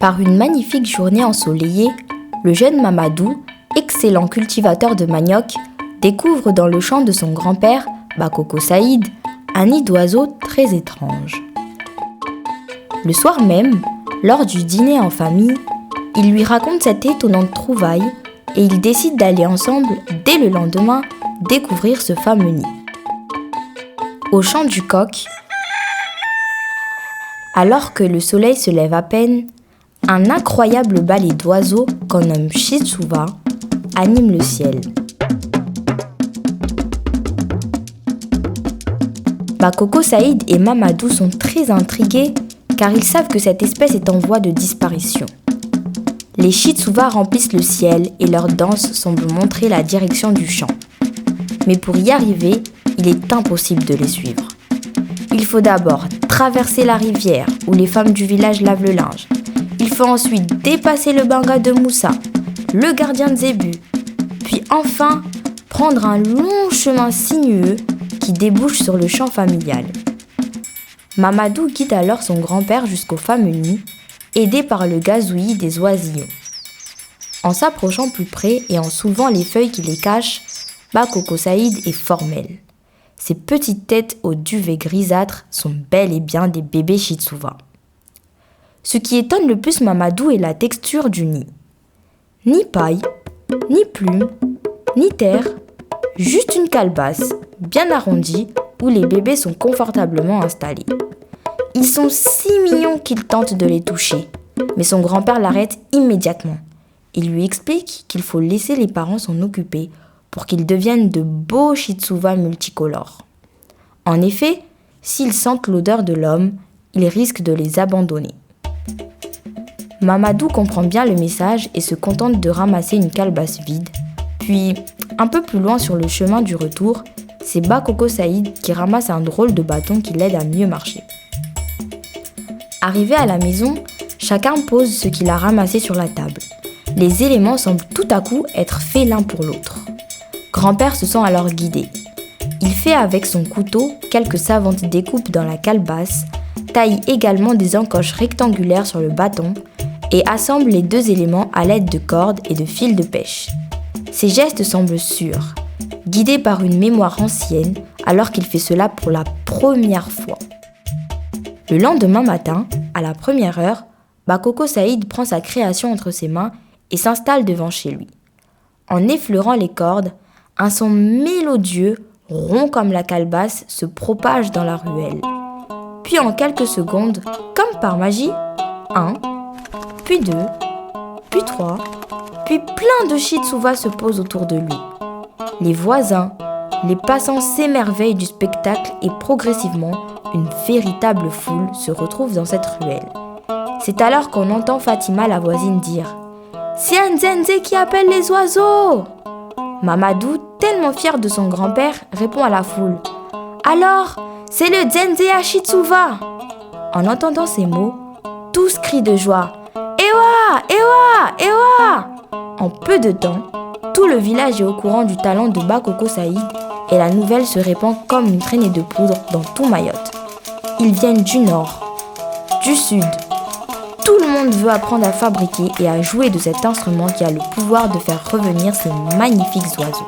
Par une magnifique journée ensoleillée, le jeune Mamadou, excellent cultivateur de manioc, découvre dans le champ de son grand-père, Bakoko Saïd, un nid d'oiseaux très étrange. Le soir même, lors du dîner en famille, il lui raconte cette étonnante trouvaille et ils décident d'aller ensemble, dès le lendemain, découvrir ce fameux nid. Au chant du coq, alors que le soleil se lève à peine, un incroyable balai d'oiseaux qu'on nomme Chitsuva anime le ciel. Bakoko Saïd et Mamadou sont très intrigués car ils savent que cette espèce est en voie de disparition. Les Chitsuva remplissent le ciel et leur danse semble montrer la direction du chant. Mais pour y arriver, il est impossible de les suivre. Il faut d'abord traverser la rivière où les femmes du village lavent le linge. Il faut ensuite dépasser le banga de Moussa, le gardien de Zébu, puis enfin prendre un long chemin sinueux qui débouche sur le champ familial. Mamadou guide alors son grand-père jusqu'au fameux nid, aidé par le gazouillis des oisillons. En s'approchant plus près et en soulevant les feuilles qui les cachent, Bakoko Saïd est formel. Ces petites têtes au duvet grisâtre sont bel et bien des bébés Chitsuva. Ce qui étonne le plus Mamadou est la texture du nid. Ni paille, ni plume, ni terre, juste une calebasse bien arrondie où les bébés sont confortablement installés. Ils sont si mignons qu'il tente de les toucher, mais son grand-père l'arrête immédiatement. Il lui explique qu'il faut laisser les parents s'en occuper pour qu'ils deviennent de beaux Chitsuva multicolores. En effet, s'ils sentent l'odeur de l'homme, ils risquent de les abandonner. Mamadou comprend bien le message et se contente de ramasser une calebasse vide. Puis, un peu plus loin sur le chemin du retour, c'est Bakoko Saïd qui ramasse un drôle de bâton qui l'aide à mieux marcher. Arrivé à la maison, chacun pose ce qu'il a ramassé sur la table. Les éléments semblent tout à coup être faits l'un pour l'autre. Grand-père se sent alors guidé. Il fait avec son couteau quelques savantes découpes dans la calebasse, taille également des encoches rectangulaires sur le bâton et assemble les deux éléments à l'aide de cordes et de fils de pêche. Ses gestes semblent sûrs, guidés par une mémoire ancienne alors qu'il fait cela pour la première fois. Le lendemain matin, à la première heure, Bakoko Saïd prend sa création entre ses mains et s'installe devant chez lui. En effleurant les cordes, un son mélodieux, rond comme la calebasse, se propage dans la ruelle. Puis en quelques secondes, comme par magie, 1, puis 2, puis 3, puis plein de Chitsuva se posent autour de lui. Les voisins, les passants s'émerveillent du spectacle et progressivement, une véritable foule se retrouve dans cette ruelle. C'est alors qu'on entend Fatima, la voisine, dire « C'est un Nzenzé qui appelle les oiseaux !» Mamadou, tellement fier de son grand-père, répond à la foule « Alors, c'est le Nzenzé à Chitsuva !» En entendant ces mots, tous crient de joie « Ewa, Ewa, Ewa !» En peu de temps, tout le village est au courant du talent de Bakoko Saïd et la nouvelle se répand comme une traînée de poudre dans tout Mayotte. Ils viennent du nord, du sud. Tout le monde veut apprendre à fabriquer et à jouer de cet instrument qui a le pouvoir de faire revenir ces magnifiques oiseaux.